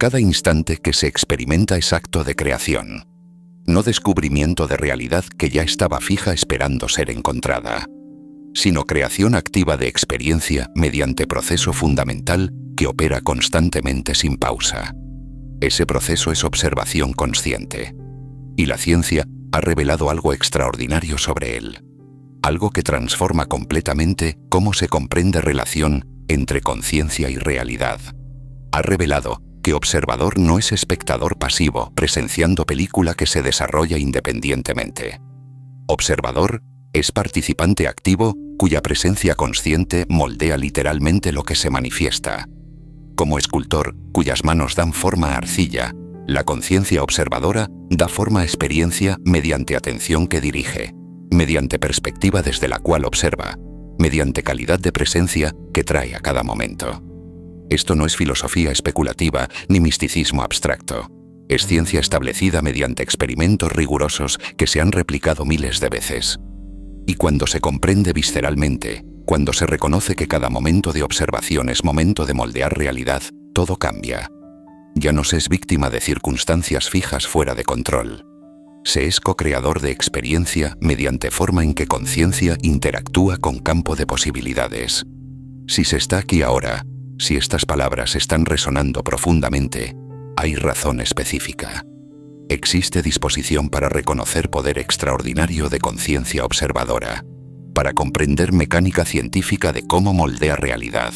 Cada instante que se experimenta es acto de creación. No descubrimiento de realidad que ya estaba fija esperando ser encontrada, sino creación activa de experiencia mediante proceso fundamental que opera constantemente sin pausa. Ese proceso es observación consciente. Y la ciencia ha revelado algo extraordinario sobre él. Algo que transforma completamente cómo se comprende relación entre conciencia y realidad. Ha revelado que observador no es espectador pasivo presenciando película que se desarrolla independientemente. Observador es participante activo cuya presencia consciente moldea literalmente lo que se manifiesta. Como escultor, cuyas manos dan forma a arcilla, la conciencia observadora da forma a experiencia mediante atención que dirige, mediante perspectiva desde la cual observa, mediante calidad de presencia que trae a cada momento. Esto no es filosofía especulativa ni misticismo abstracto. Es ciencia establecida mediante experimentos rigurosos que se han replicado miles de veces. Y cuando se comprende visceralmente, cuando se reconoce que cada momento de observación es momento de moldear realidad, todo cambia. Ya no se es víctima de circunstancias fijas fuera de control. Se es co-creador de experiencia mediante forma en que conciencia interactúa con campo de posibilidades. Si se está aquí ahora, si estas palabras están resonando profundamente, hay razón específica. Existe disposición para reconocer poder extraordinario de conciencia observadora, para comprender mecánica científica de cómo moldea realidad,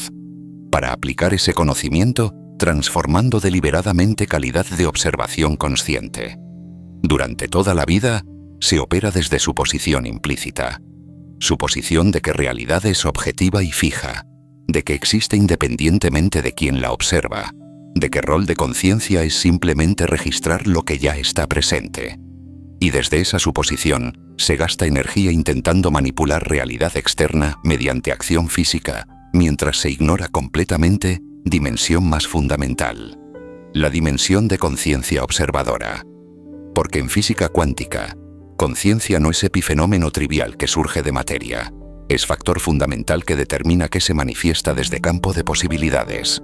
para aplicar ese conocimiento transformando deliberadamente calidad de observación consciente. Durante toda la vida, se opera desde su posición implícita, su posición de que realidad es objetiva y fija, de que existe independientemente de quien la observa, de que rol de conciencia es simplemente registrar lo que ya está presente. Y desde esa suposición, se gasta energía intentando manipular realidad externa mediante acción física, mientras se ignora completamente dimensión más fundamental, la dimensión de conciencia observadora. Porque en física cuántica, conciencia no es epifenómeno trivial que surge de materia, es factor fundamental que determina qué se manifiesta desde campo de posibilidades.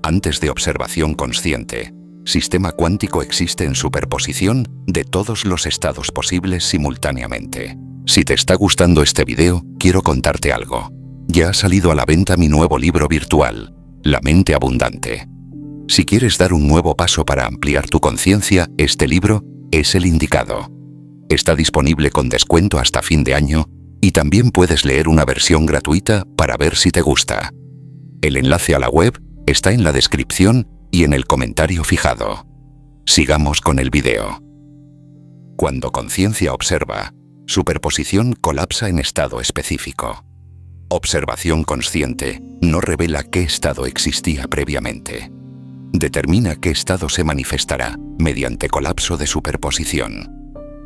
Antes de observación consciente, sistema cuántico existe en superposición de todos los estados posibles simultáneamente. Si te está gustando este video, quiero contarte algo. Ya ha salido a la venta mi nuevo libro virtual, La mente abundante. Si quieres dar un nuevo paso para ampliar tu conciencia, este libro es el indicado. Está disponible con descuento hasta fin de año y también puedes leer una versión gratuita para ver si te gusta. El enlace a la web está en la descripción y en el comentario fijado. Sigamos con el video. Cuando conciencia observa, superposición colapsa en estado específico. Observación consciente no revela qué estado existía previamente. Determina qué estado se manifestará mediante colapso de superposición.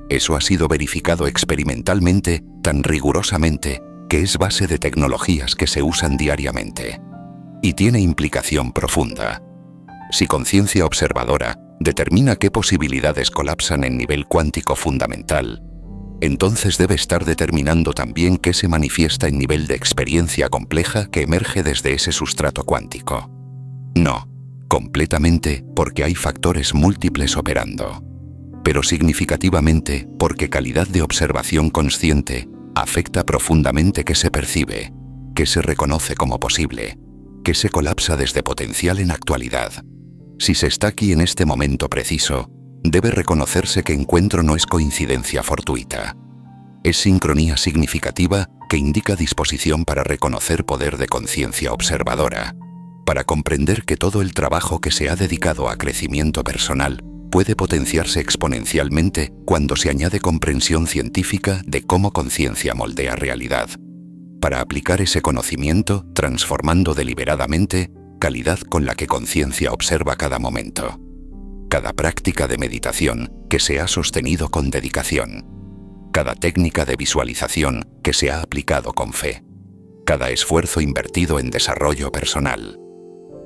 Eso ha sido verificado experimentalmente tan rigurosamente que es base de tecnologías que se usan diariamente. Y tiene implicación profunda. Si conciencia observadora determina qué posibilidades colapsan en nivel cuántico fundamental, entonces debe estar determinando también qué se manifiesta en nivel de experiencia compleja que emerge desde ese sustrato cuántico. No, completamente porque hay factores múltiples operando, pero significativamente porque calidad de observación consciente afecta profundamente qué se percibe, qué se reconoce como posible, qué se colapsa desde potencial en actualidad. Si se está aquí en este momento preciso, debe reconocerse que encuentro no es coincidencia fortuita. Es sincronía significativa que indica disposición para reconocer poder de conciencia observadora, para comprender que todo el trabajo que se ha dedicado a crecimiento personal puede potenciarse exponencialmente cuando se añade comprensión científica de cómo conciencia moldea realidad, para aplicar ese conocimiento transformando deliberadamente calidad con la que conciencia observa cada momento. Cada práctica de meditación que se ha sostenido con dedicación, cada técnica de visualización que se ha aplicado con fe, cada esfuerzo invertido en desarrollo personal.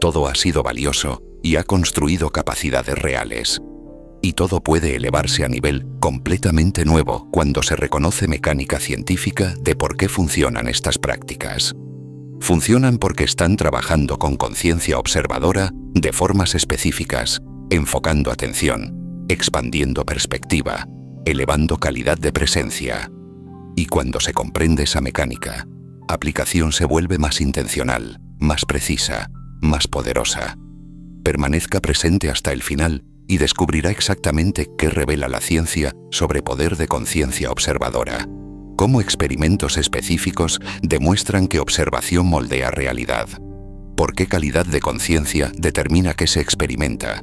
Todo ha sido valioso y ha construido capacidades reales. Y todo puede elevarse a nivel completamente nuevo cuando se reconoce mecánica científica de por qué funcionan estas prácticas. Funcionan porque están trabajando con conciencia observadora de formas específicas, enfocando atención, expandiendo perspectiva, elevando calidad de presencia. Y cuando se comprende esa mecánica, aplicación se vuelve más intencional, más precisa, más poderosa. Permanezca presente hasta el final y descubrirá exactamente qué revela la ciencia sobre poder de conciencia observadora. Cómo experimentos específicos demuestran que observación moldea realidad. Por qué calidad de conciencia determina qué se experimenta.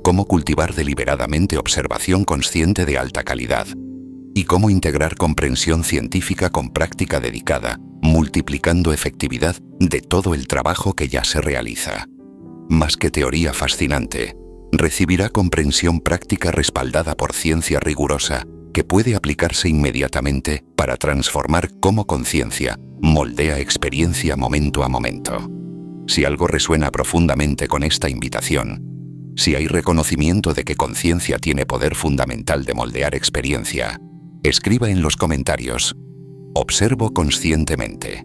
Cómo cultivar deliberadamente observación consciente de alta calidad. Y cómo integrar comprensión científica con práctica dedicada, multiplicando efectividad de todo el trabajo que ya se realiza. Más que teoría fascinante, recibirá comprensión práctica respaldada por ciencia rigurosa que puede aplicarse inmediatamente para transformar cómo conciencia moldea experiencia momento a momento. Si algo resuena profundamente con esta invitación, si hay reconocimiento de que conciencia tiene poder fundamental de moldear experiencia, escriba en los comentarios: observo conscientemente.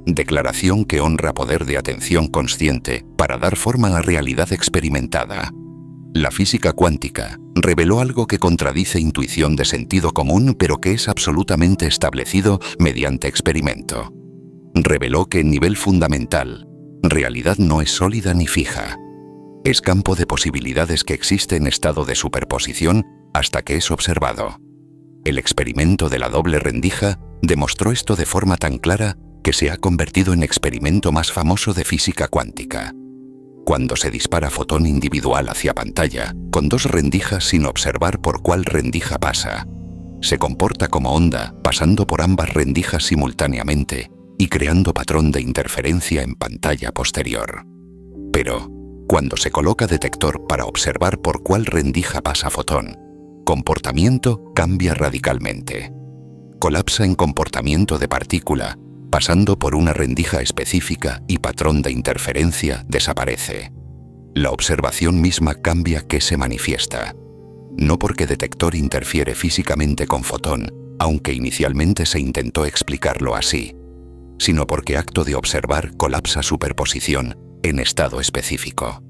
Declaración que honra poder de atención consciente para dar forma a la realidad experimentada. La física cuántica reveló algo que contradice intuición de sentido común, pero que es absolutamente establecido mediante experimento. Reveló que en nivel fundamental, realidad no es sólida ni fija. Es campo de posibilidades que existe en estado de superposición hasta que es observado. El experimento de la doble rendija demostró esto de forma tan clara que se ha convertido en experimento más famoso de física cuántica. Cuando se dispara fotón individual hacia pantalla, con dos rendijas sin observar por cuál rendija pasa, se comporta como onda, pasando por ambas rendijas simultáneamente y creando patrón de interferencia en pantalla posterior. Pero, cuando se coloca detector para observar por cuál rendija pasa fotón, comportamiento cambia radicalmente. Colapsa en comportamiento de partícula, pasando por una rendija específica y patrón de interferencia desaparece. La observación misma cambia que se manifiesta. No porque detector interfiere físicamente con fotón, aunque inicialmente se intentó explicarlo así, sino porque acto de observar colapsa superposición en estado específico.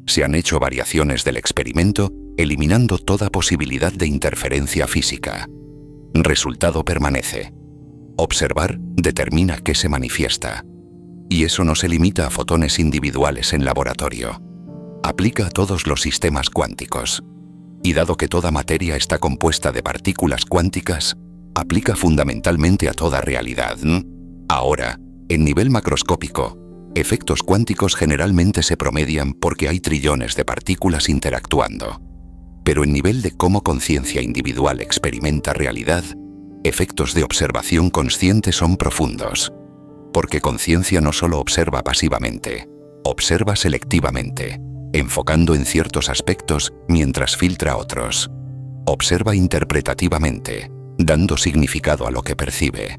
Se han hecho variaciones del experimento, eliminando toda posibilidad de interferencia física. Resultado permanece. Observar determina qué se manifiesta. Y eso no se limita a fotones individuales en laboratorio. Aplica a todos los sistemas cuánticos. Y dado que toda materia está compuesta de partículas cuánticas, aplica fundamentalmente a toda realidad. Ahora, en nivel macroscópico, efectos cuánticos generalmente se promedian porque hay trillones de partículas interactuando. Pero en nivel de cómo conciencia individual experimenta realidad, efectos de observación consciente son profundos. Porque conciencia no solo observa pasivamente, observa selectivamente, enfocando en ciertos aspectos mientras filtra otros. Observa interpretativamente, dando significado a lo que percibe.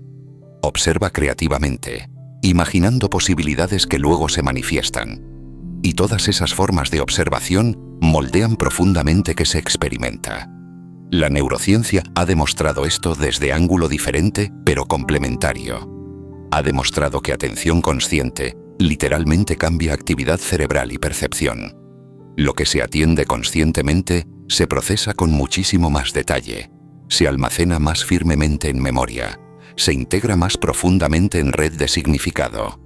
Observa creativamente, imaginando posibilidades que luego se manifiestan. Y todas esas formas de observación moldean profundamente que se experimenta. La neurociencia ha demostrado esto desde ángulo diferente, pero complementario. Ha demostrado que atención consciente literalmente cambia actividad cerebral y percepción. Lo que se atiende conscientemente se procesa con muchísimo más detalle, se almacena más firmemente en memoria, se integra más profundamente en red de significado.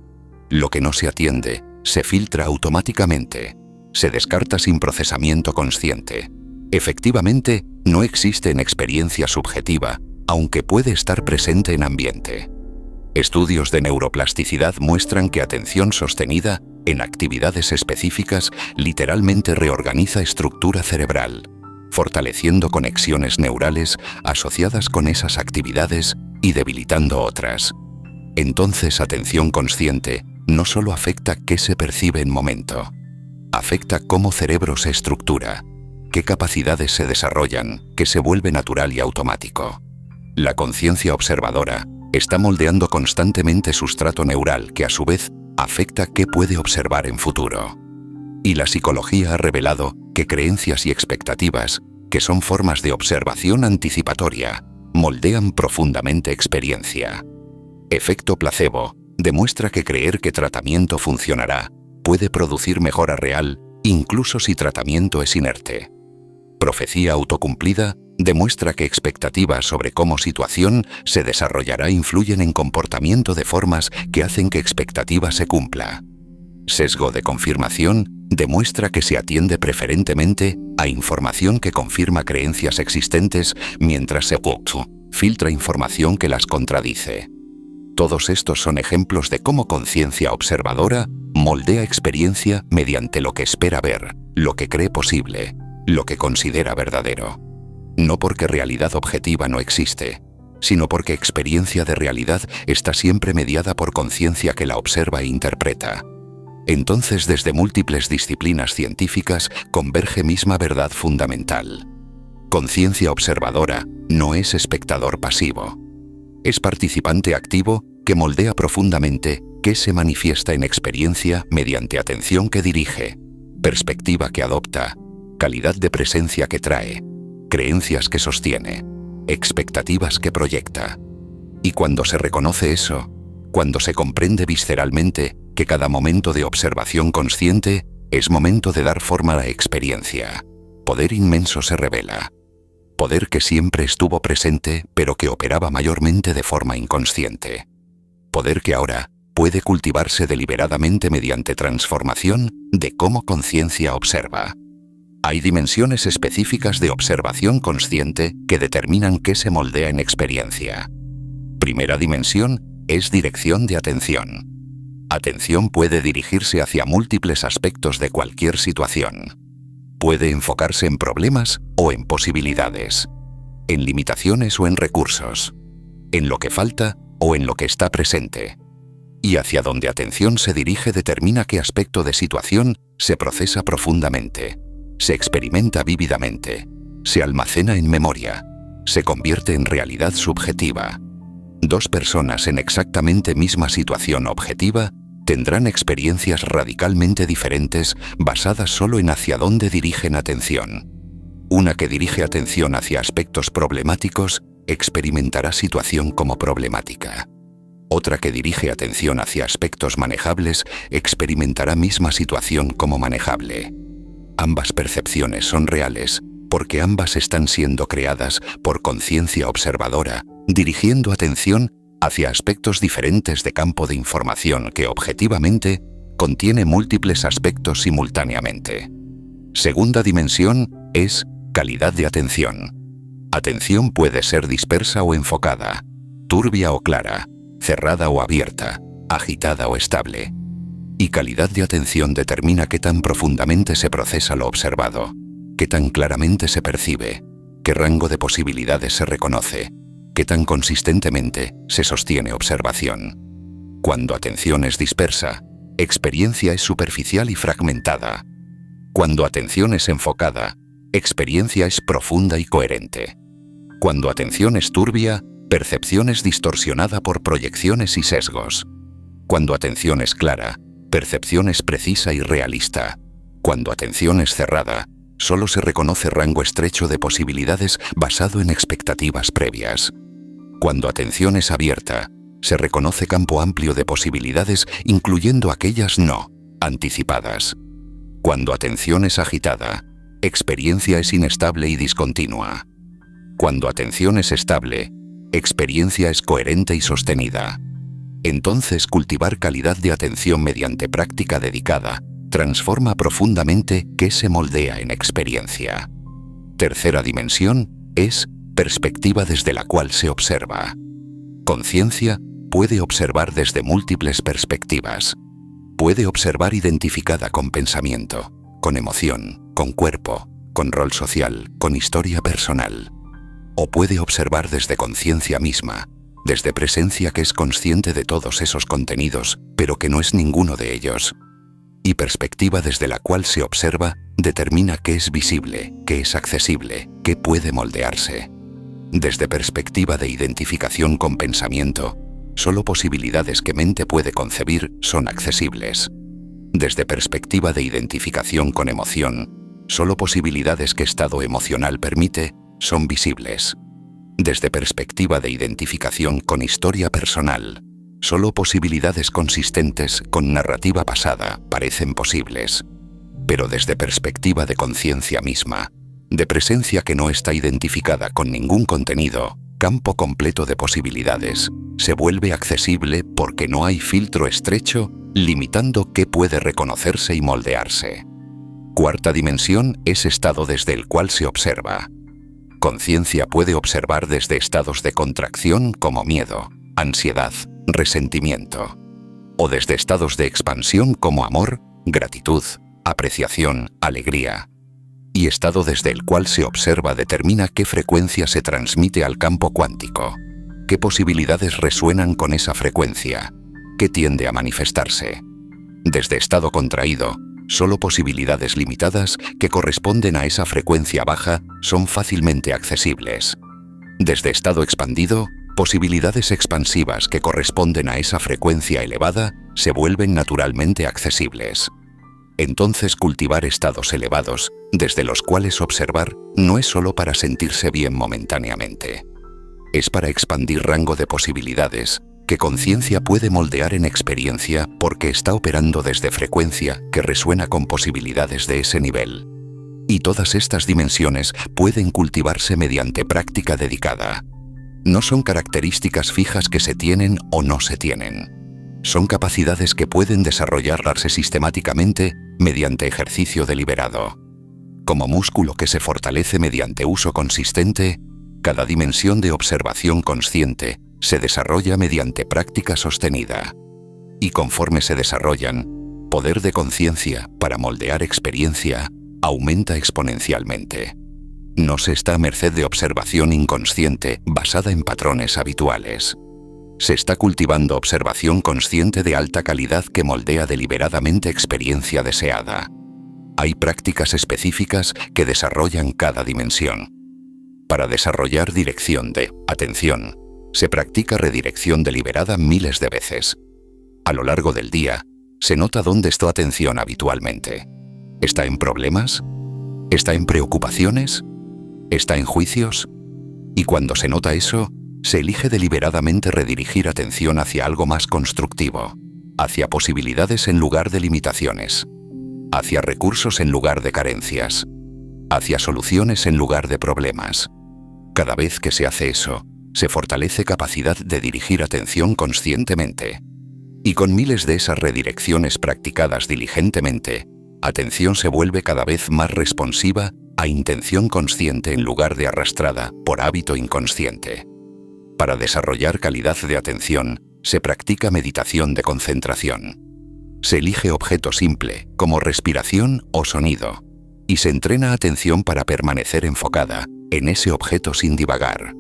Lo que no se atiende se filtra automáticamente, se descarta sin procesamiento consciente. Efectivamente, no existe en experiencia subjetiva, aunque puede estar presente en ambiente. Estudios de neuroplasticidad muestran que atención sostenida en actividades específicas literalmente reorganiza estructura cerebral, fortaleciendo conexiones neurales asociadas con esas actividades y debilitando otras. Entonces, atención consciente no solo afecta qué se percibe en momento, afecta cómo cerebro se estructura, qué capacidades se desarrollan, qué se vuelve natural y automático. La conciencia observadora está moldeando constantemente sustrato neural que a su vez afecta qué puede observar en futuro. Y la psicología ha revelado que creencias y expectativas, que son formas de observación anticipatoria, moldean profundamente experiencia. Efecto placebo demuestra que creer que tratamiento funcionará puede producir mejora real, incluso si tratamiento es inerte. Profecía autocumplida demuestra que expectativas sobre cómo situación se desarrollará influyen en comportamiento de formas que hacen que expectativa se cumpla. Sesgo de confirmación demuestra que se atiende preferentemente a información que confirma creencias existentes, mientras se filtra información que las contradice. Todos estos son ejemplos de cómo conciencia observadora moldea experiencia mediante lo que espera ver, lo que cree posible, lo que considera verdadero. No porque realidad objetiva no existe, sino porque experiencia de realidad está siempre mediada por conciencia que la observa e interpreta. Entonces, desde múltiples disciplinas científicas converge misma verdad fundamental. Conciencia observadora no es espectador pasivo. Es participante activo que moldea profundamente qué se manifiesta en experiencia mediante atención que dirige, perspectiva que adopta, calidad de presencia que trae, creencias que sostiene, expectativas que proyecta. Y cuando se reconoce eso, cuando se comprende visceralmente que cada momento de observación consciente es momento de dar forma a la experiencia, poder inmenso se revela. Poder que siempre estuvo presente, pero que operaba mayormente de forma inconsciente. Poder que ahora puede cultivarse deliberadamente mediante transformación de cómo conciencia observa. Hay dimensiones específicas de observación consciente que determinan qué se moldea en experiencia. Primera dimensión es dirección de atención. Atención puede dirigirse hacia múltiples aspectos de cualquier situación. Puede enfocarse en problemas o en posibilidades, en limitaciones o en recursos, en lo que falta o en lo que está presente. Y hacia donde atención se dirige determina qué aspecto de situación se procesa profundamente, se experimenta vívidamente, se almacena en memoria, se convierte en realidad subjetiva. Dos personas en exactamente misma situación objetiva tendrán experiencias radicalmente diferentes basadas solo en hacia dónde dirigen atención. Una que dirige atención hacia aspectos problemáticos experimentará situación como problemática. Otra que dirige atención hacia aspectos manejables experimentará misma situación como manejable. Ambas percepciones son reales porque ambas están siendo creadas por conciencia observadora, dirigiendo atención hacia aspectos diferentes de campo de información que objetivamente contiene múltiples aspectos simultáneamente. Segunda dimensión es calidad de atención. Atención puede ser dispersa o enfocada, turbia o clara, cerrada o abierta, agitada o estable. Y calidad de atención determina qué tan profundamente se procesa lo observado, qué tan claramente se percibe, qué rango de posibilidades se reconoce, qué tan consistentemente se sostiene observación. Cuando atención es dispersa, experiencia es superficial y fragmentada. Cuando atención es enfocada, experiencia es profunda y coherente. Cuando atención es turbia, percepción es distorsionada por proyecciones y sesgos. Cuando atención es clara, percepción es precisa y realista. Cuando atención es cerrada, solo se reconoce rango estrecho de posibilidades basado en expectativas previas. Cuando atención es abierta, se reconoce campo amplio de posibilidades, incluyendo aquellas no anticipadas. Cuando atención es agitada, experiencia es inestable y discontinua. Cuando atención es estable, experiencia es coherente y sostenida. Entonces, cultivar calidad de atención mediante práctica dedicada transforma profundamente qué se moldea en experiencia. Tercera dimensión es perspectiva desde la cual se observa. Conciencia puede observar desde múltiples perspectivas. Puede observar identificada con pensamiento, con emoción, con cuerpo, con rol social, con historia personal. O puede observar desde conciencia misma, desde presencia que es consciente de todos esos contenidos, pero que no es ninguno de ellos. Y perspectiva desde la cual se observa determina qué es visible, qué es accesible, qué puede moldearse. Desde perspectiva de identificación con pensamiento, solo posibilidades que mente puede concebir son accesibles. Desde perspectiva de identificación con emoción, solo posibilidades que estado emocional permite son visibles. Desde perspectiva de identificación con historia personal, Solo posibilidades consistentes con narrativa pasada parecen posibles, pero desde perspectiva de conciencia misma, de presencia que no está identificada con ningún contenido, campo completo de posibilidades, se vuelve accesible porque no hay filtro estrecho limitando qué puede reconocerse y moldearse. Cuarta dimensión es estado desde el cual se observa. Conciencia puede observar desde estados de contracción como miedo, ansiedad, resentimiento, o desde estados de expansión como amor, gratitud, apreciación, alegría. Y estado desde el cual se observa determina qué frecuencia se transmite al campo cuántico, qué posibilidades resuenan con esa frecuencia, qué tiende a manifestarse. Desde estado contraído, solo posibilidades limitadas que corresponden a esa frecuencia baja son fácilmente accesibles. Desde estado expandido, posibilidades expansivas que corresponden a esa frecuencia elevada se vuelven naturalmente accesibles. Entonces cultivar estados elevados, desde los cuales observar, no es solo para sentirse bien momentáneamente. Es para expandir rango de posibilidades que conciencia puede moldear en experiencia porque está operando desde frecuencia que resuena con posibilidades de ese nivel. Y todas estas dimensiones pueden cultivarse mediante práctica dedicada. No son características fijas que se tienen o no se tienen. Son capacidades que pueden desarrollarse sistemáticamente mediante ejercicio deliberado. Como músculo que se fortalece mediante uso consistente, cada dimensión de observación consciente se desarrolla mediante práctica sostenida. Y conforme se desarrollan, poder de conciencia para moldear experiencia aumenta exponencialmente. No se está a merced de observación inconsciente basada en patrones habituales. Se está cultivando observación consciente de alta calidad que moldea deliberadamente experiencia deseada. Hay prácticas específicas que desarrollan cada dimensión. Para desarrollar dirección de atención, se practica redirección deliberada miles de veces. A lo largo del día, se nota dónde está atención habitualmente. ¿Está en problemas? ¿Está en preocupaciones? ¿Está en juicios? Y cuando se nota eso, se elige deliberadamente redirigir atención hacia algo más constructivo, hacia posibilidades en lugar de limitaciones, hacia recursos en lugar de carencias, hacia soluciones en lugar de problemas. Cada vez que se hace eso, se fortalece capacidad de dirigir atención conscientemente. Y con miles de esas redirecciones practicadas diligentemente, atención se vuelve cada vez más responsiva a intención consciente en lugar de arrastrada por hábito inconsciente. Para desarrollar calidad de atención, se practica meditación de concentración. Se elige objeto simple, como respiración o sonido, y se entrena atención para permanecer enfocada en ese objeto sin divagar.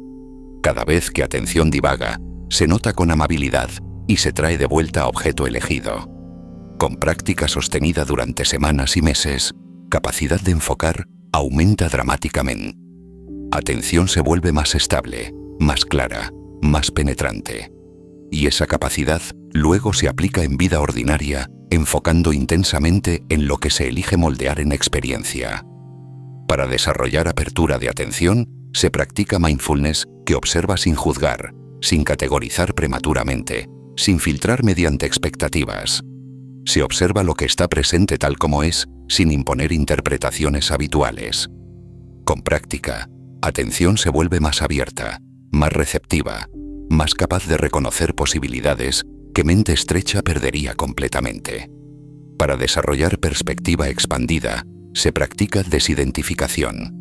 Cada vez que atención divaga, se nota con amabilidad y se trae de vuelta a objeto elegido. Con práctica sostenida durante semanas y meses, capacidad de enfocar aumenta dramáticamente. Atención se vuelve más estable, más clara, más penetrante. Y esa capacidad luego se aplica en vida ordinaria, enfocando intensamente en lo que se elige moldear en experiencia. Para desarrollar apertura de atención, se practica mindfulness que observa sin juzgar, sin categorizar prematuramente, sin filtrar mediante expectativas. Se observa lo que está presente tal como es, sin imponer interpretaciones habituales. Con práctica, atención se vuelve más abierta, más receptiva, más capaz de reconocer posibilidades que mente estrecha perdería completamente. Para desarrollar perspectiva expandida, se practica desidentificación.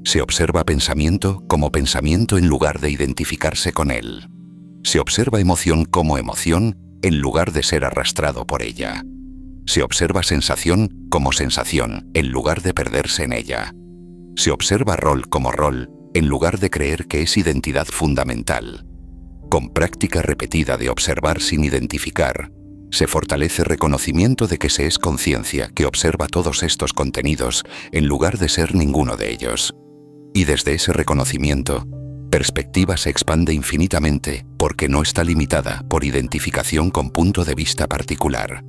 Se observa pensamiento como pensamiento en lugar de identificarse con él. Se observa emoción como emoción en lugar de ser arrastrado por ella. Se observa sensación como sensación en lugar de perderse en ella. Se observa rol como rol en lugar de creer que es identidad fundamental. Con práctica repetida de observar sin identificar, se fortalece reconocimiento de que se es conciencia que observa todos estos contenidos en lugar de ser ninguno de ellos. Y desde ese reconocimiento, perspectiva se expande infinitamente porque no está limitada por identificación con punto de vista particular.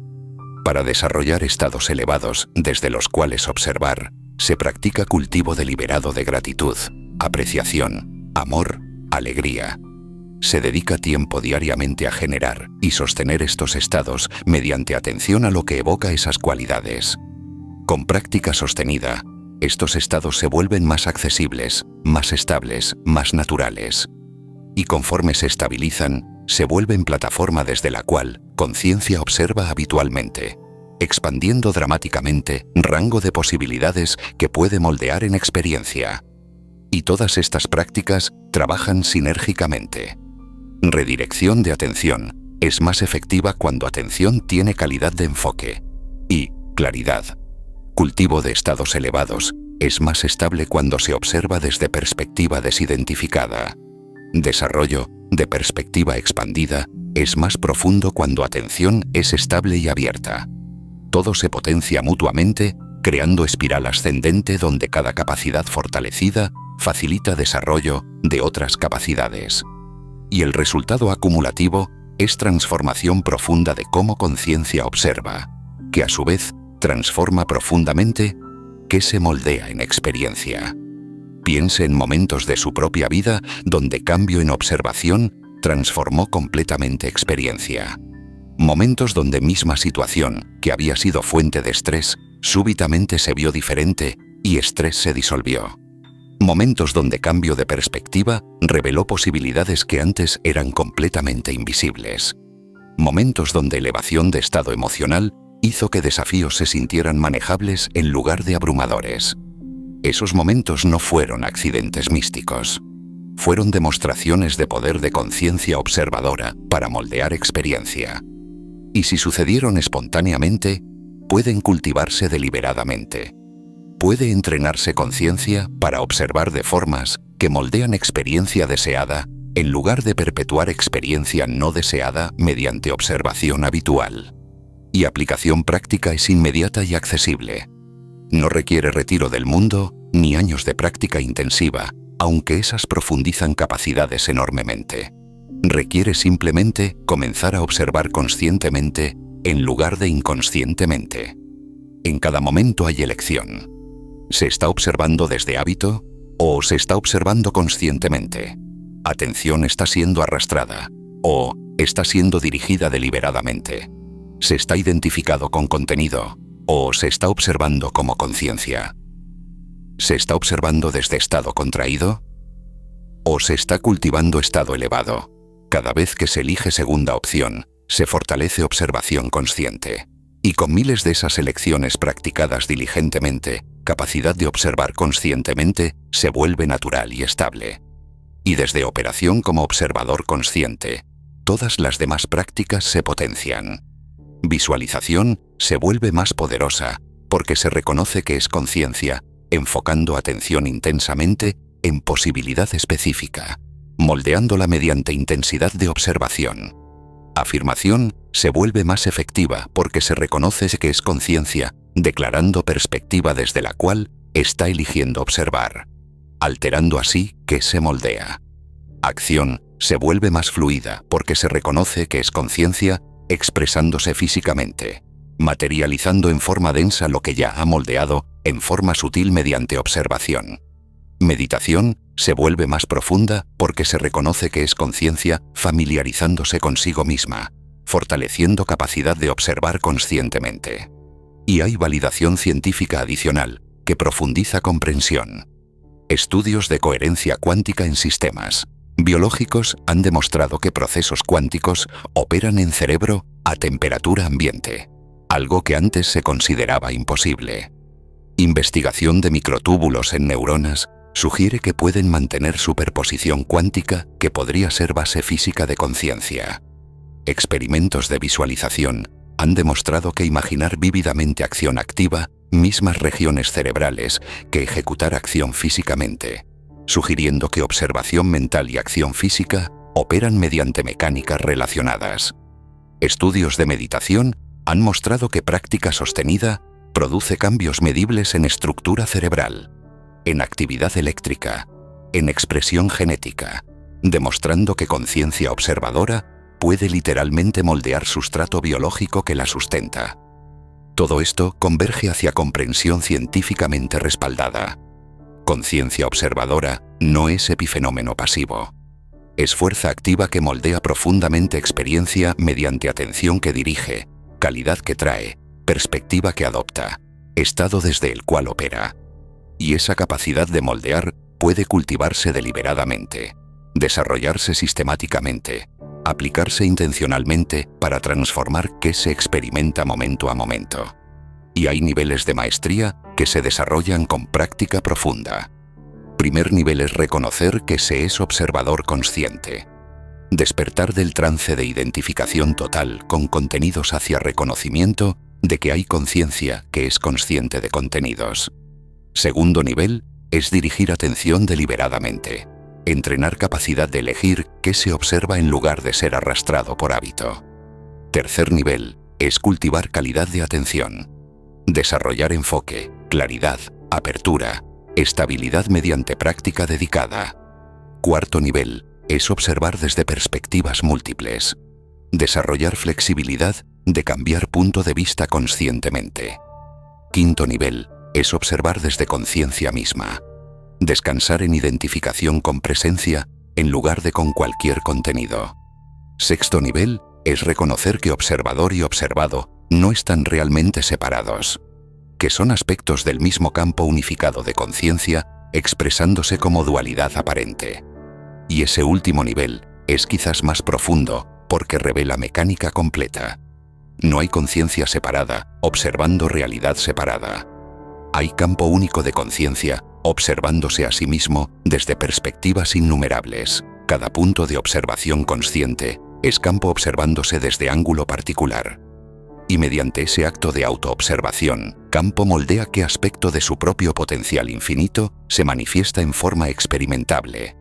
Para desarrollar estados elevados desde los cuales observar, se practica cultivo deliberado de gratitud, apreciación, amor, alegría. se dedica tiempo diariamente a generar y sostener estos estados mediante atención a lo que evoca esas cualidades. Con práctica sostenida, estos estados se vuelven más accesibles, más estables, más naturales. Y conforme se estabilizan, se vuelven plataforma desde la cual conciencia observa habitualmente, expandiendo dramáticamente rango de posibilidades que puede moldear en experiencia. Y todas estas prácticas trabajan sinérgicamente. Redirección de atención es más efectiva cuando atención tiene calidad de enfoque y claridad. Cultivo de estados elevados es más estable cuando se observa desde perspectiva desidentificada. Desarrollo de perspectiva expandida es más profundo cuando atención es estable y abierta. Todo se potencia mutuamente, creando espiral ascendente donde cada capacidad fortalecida facilita desarrollo de otras capacidades. Y el resultado acumulativo es transformación profunda de cómo conciencia observa, que a su vez transforma profundamente, que se moldea en experiencia. Piense en momentos de su propia vida donde cambio en observación transformó completamente experiencia. Momentos donde misma situación, que había sido fuente de estrés, súbitamente se vio diferente y estrés se disolvió. Momentos donde cambio de perspectiva reveló posibilidades que antes eran completamente invisibles. Momentos donde elevación de estado emocional hizo que desafíos se sintieran manejables en lugar de abrumadores. Esos momentos no fueron accidentes místicos. Fueron demostraciones de poder de conciencia observadora para moldear experiencia. Y si sucedieron espontáneamente, pueden cultivarse deliberadamente. Puede entrenarse conciencia para observar de formas que moldean experiencia deseada en lugar de perpetuar experiencia no deseada mediante observación habitual. Y aplicación práctica es inmediata y accesible. No requiere retiro del mundo ni años de práctica intensiva, aunque esas profundizan capacidades enormemente. Requiere simplemente comenzar a observar conscientemente en lugar de inconscientemente. En cada momento hay elección. ¿Se está observando desde hábito o se está observando conscientemente? Atención está siendo arrastrada o está siendo dirigida deliberadamente. ¿Se está identificado con contenido o se está observando como conciencia? ¿Se está observando desde estado contraído o se está cultivando estado elevado? Cada vez que se elige segunda opción, se fortalece observación consciente. Y con miles de esas elecciones practicadas diligentemente, capacidad de observar conscientemente se vuelve natural y estable. Y desde operación como observador consciente, todas las demás prácticas se potencian. Visualización se vuelve más poderosa porque se reconoce que es conciencia, enfocando atención intensamente en posibilidad específica, moldeándola mediante intensidad de observación. Afirmación se vuelve más efectiva porque se reconoce que es conciencia, declarando perspectiva desde la cual está eligiendo observar, alterando así que se moldea. Acción se vuelve más fluida porque se reconoce que es conciencia, expresándose físicamente, materializando en forma densa lo que ya ha moldeado en forma sutil mediante observación. Meditación se vuelve más profunda porque se reconoce que es conciencia, familiarizándose consigo misma, fortaleciendo capacidad de observar conscientemente. Y hay validación científica adicional que profundiza comprensión. Estudios de coherencia cuántica en sistemas biológicos han demostrado que procesos cuánticos operan en cerebro a temperatura ambiente, algo que antes se consideraba imposible. Investigación de microtúbulos en neuronas sugiere que pueden mantener superposición cuántica que podría ser base física de conciencia. Experimentos de visualización han demostrado que imaginar vívidamente acción activa mismas regiones cerebrales que ejecutar acción físicamente, sugiriendo que observación mental y acción física operan mediante mecánicas relacionadas. Estudios de meditación han mostrado que práctica sostenida produce cambios medibles en estructura cerebral, en actividad eléctrica, en expresión genética, demostrando que conciencia observadora puede literalmente moldear sustrato biológico que la sustenta. Todo esto converge hacia comprensión científicamente respaldada. Conciencia observadora no es epifenómeno pasivo. es fuerza activa que moldea profundamente experiencia mediante atención que dirige, calidad que trae, perspectiva que adopta, estado desde el cual opera. Y esa capacidad de moldear puede cultivarse deliberadamente, desarrollarse sistemáticamente, aplicarse intencionalmente para transformar qué se experimenta momento a momento. Y hay niveles de maestría que se desarrollan con práctica profunda. Primer nivel es reconocer que se es observador consciente. Despertar del trance de identificación total con contenidos hacia reconocimiento de que hay conciencia que es consciente de contenidos. Segundo nivel es dirigir atención deliberadamente. Entrenar capacidad de elegir qué se observa en lugar de ser arrastrado por hábito. Tercer nivel es cultivar calidad de atención. Desarrollar enfoque, claridad, apertura, estabilidad mediante práctica dedicada. Cuarto nivel es observar desde perspectivas múltiples. Desarrollar flexibilidad de cambiar punto de vista conscientemente. Quinto nivel es observar desde conciencia misma. Descansar en identificación con presencia en lugar de con cualquier contenido. Sexto nivel es reconocer que observador y observado no están realmente separados, que son aspectos del mismo campo unificado de conciencia expresándose como dualidad aparente. Y ese último nivel es quizás más profundo porque revela mecánica completa. No hay conciencia separada observando realidad separada. Hay campo único de conciencia observándose a sí mismo desde perspectivas innumerables. Cada punto de observación consciente es campo observándose desde ángulo particular. Y mediante ese acto de autoobservación, campo moldea qué aspecto de su propio potencial infinito se manifiesta en forma experimentable.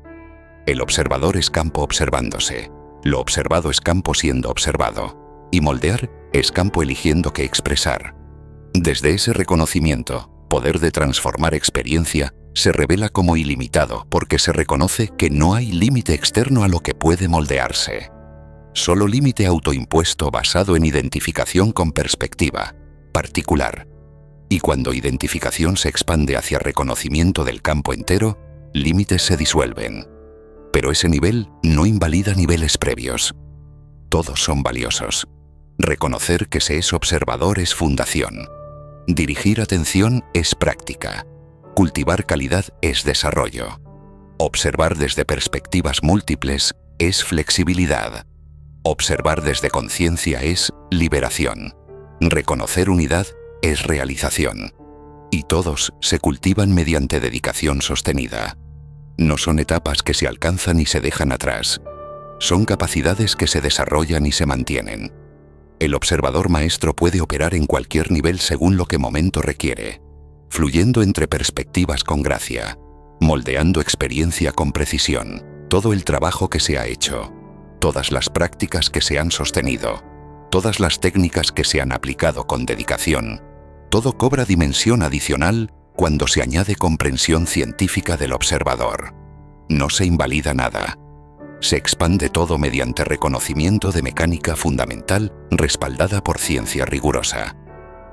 El observador es campo observándose, lo observado es campo siendo observado, y moldear es campo eligiendo qué expresar. Desde ese reconocimiento, poder de transformar experiencia se revela como ilimitado porque se reconoce que no hay límite externo a lo que puede moldearse. Solo límite autoimpuesto basado en identificación con perspectiva, particular. Y cuando identificación se expande hacia reconocimiento del campo entero, límites se disuelven. Pero ese nivel no invalida niveles previos. Todos son valiosos. Reconocer que se es observador es fundación. Dirigir atención es práctica. Cultivar calidad es desarrollo. Observar desde perspectivas múltiples es flexibilidad. Observar desde conciencia es liberación. Reconocer unidad es realización. Y todos se cultivan mediante dedicación sostenida. No son etapas que se alcanzan y se dejan atrás. Son capacidades que se desarrollan y se mantienen. El observador maestro puede operar en cualquier nivel según lo que momento requiere, fluyendo entre perspectivas con gracia, moldeando experiencia con precisión. Todo el trabajo que se ha hecho, todas las prácticas que se han sostenido, todas las técnicas que se han aplicado con dedicación, todo cobra dimensión adicional cuando se añade comprensión científica del observador. No se invalida nada. Se expande todo mediante reconocimiento de mecánica fundamental respaldada por ciencia rigurosa.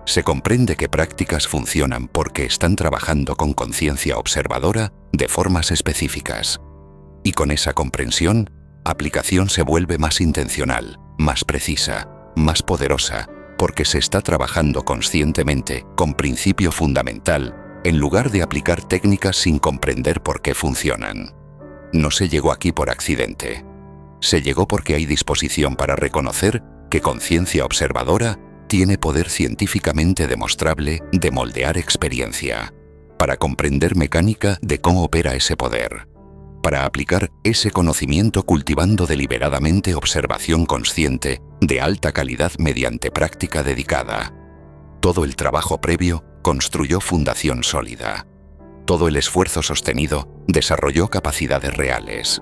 Se comprende que prácticas funcionan porque están trabajando con conciencia observadora de formas específicas. Y con esa comprensión, aplicación se vuelve más intencional, más precisa, más poderosa, porque se está trabajando conscientemente con principio fundamental en lugar de aplicar técnicas sin comprender por qué funcionan. No se llegó aquí por accidente. Se llegó porque hay disposición para reconocer que conciencia observadora tiene poder científicamente demostrable de moldear experiencia, para comprender mecánica de cómo opera ese poder, para aplicar ese conocimiento cultivando deliberadamente observación consciente de alta calidad mediante práctica dedicada. Todo el trabajo previo construyó fundación sólida. Todo el esfuerzo sostenido desarrolló capacidades reales.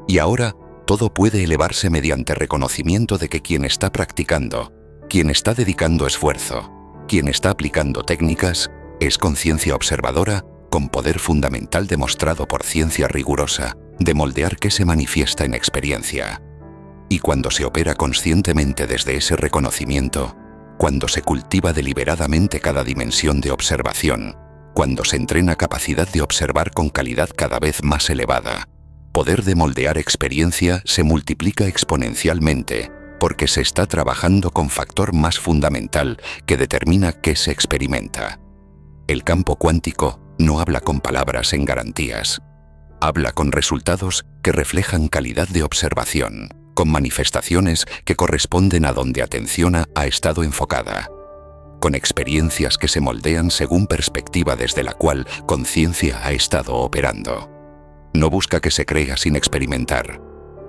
Y ahora, todo puede elevarse mediante reconocimiento de que quien está practicando, quien está dedicando esfuerzo, quien está aplicando técnicas, es conciencia observadora con poder fundamental demostrado por ciencia rigurosa de moldear que se manifiesta en experiencia. Y cuando se opera conscientemente desde ese reconocimiento, cuando se cultiva deliberadamente cada dimensión de observación, cuando se entrena capacidad de observar con calidad cada vez más elevada, poder de moldear experiencia se multiplica exponencialmente porque se está trabajando con factor más fundamental que determina qué se experimenta. El campo cuántico no habla con palabras en garantías. Habla con resultados que reflejan calidad de observación, con manifestaciones que corresponden a donde atención ha estado enfocada, con experiencias que se moldean según perspectiva desde la cual conciencia ha estado operando. No busca que se crea sin experimentar.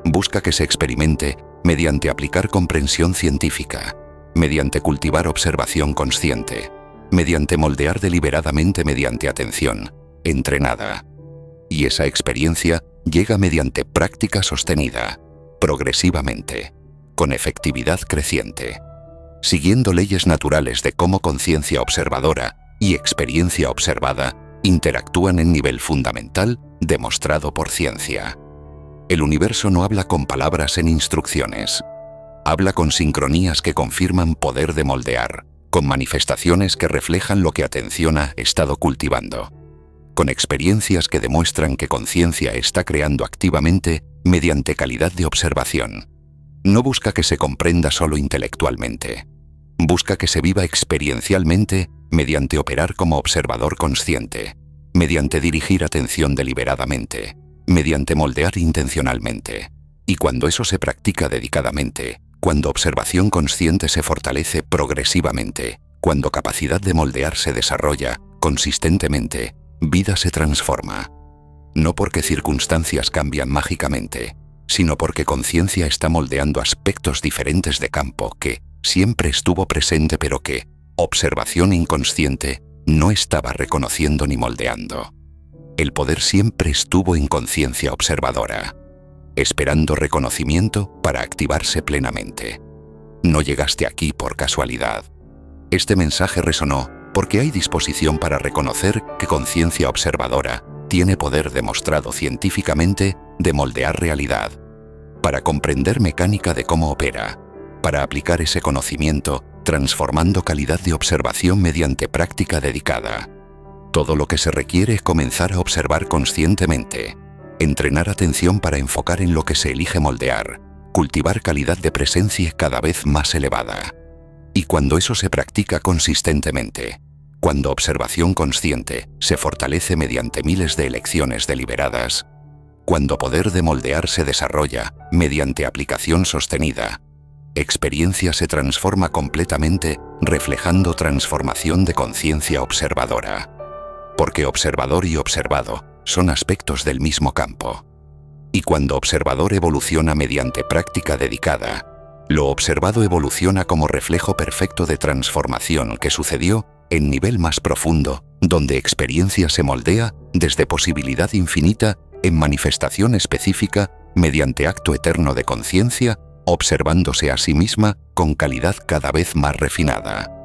Busca que se experimente mediante aplicar comprensión científica, mediante cultivar observación consciente, mediante moldear deliberadamente mediante atención, entrenada. Y esa experiencia llega mediante práctica sostenida, progresivamente, con efectividad creciente, siguiendo leyes naturales de cómo conciencia observadora y experiencia observada interactúan en nivel fundamental demostrado por ciencia. El universo no habla con palabras en instrucciones. Habla con sincronías que confirman poder de moldear, con manifestaciones que reflejan lo que atención ha estado cultivando, con experiencias que demuestran que conciencia está creando activamente mediante calidad de observación. No busca que se comprenda solo intelectualmente. Busca que se viva experiencialmente mediante operar como observador consciente, mediante dirigir atención deliberadamente, mediante moldear intencionalmente. Y cuando eso se practica dedicadamente, cuando observación consciente se fortalece progresivamente, cuando capacidad de moldear se desarrolla consistentemente, vida se transforma. No porque circunstancias cambian mágicamente, sino porque conciencia está moldeando aspectos diferentes de campo que siempre estuvo presente pero que observación inconsciente no estaba reconociendo ni moldeando. El poder siempre estuvo en conciencia observadora, esperando reconocimiento para activarse plenamente. No llegaste aquí por casualidad. Este mensaje resonó porque hay disposición para reconocer que conciencia observadora tiene poder demostrado científicamente de moldear realidad, para comprender mecánica de cómo opera, para aplicar ese conocimiento transformando calidad de observación mediante práctica dedicada. Todo lo que se requiere es comenzar a observar conscientemente, entrenar atención para enfocar en lo que se elige moldear, cultivar calidad de presencia cada vez más elevada. Y cuando eso se practica consistentemente, cuando observación consciente se fortalece mediante miles de elecciones deliberadas, cuando poder de moldear se desarrolla mediante aplicación sostenida, experiencia se transforma completamente reflejando transformación de conciencia observadora. Porque observador y observado son aspectos del mismo campo. Y cuando observador evoluciona mediante práctica dedicada, lo observado evoluciona como reflejo perfecto de transformación que sucedió en nivel más profundo, donde experiencia se moldea desde posibilidad infinita en manifestación específica mediante acto eterno de conciencia, observándose a sí misma con calidad cada vez más refinada.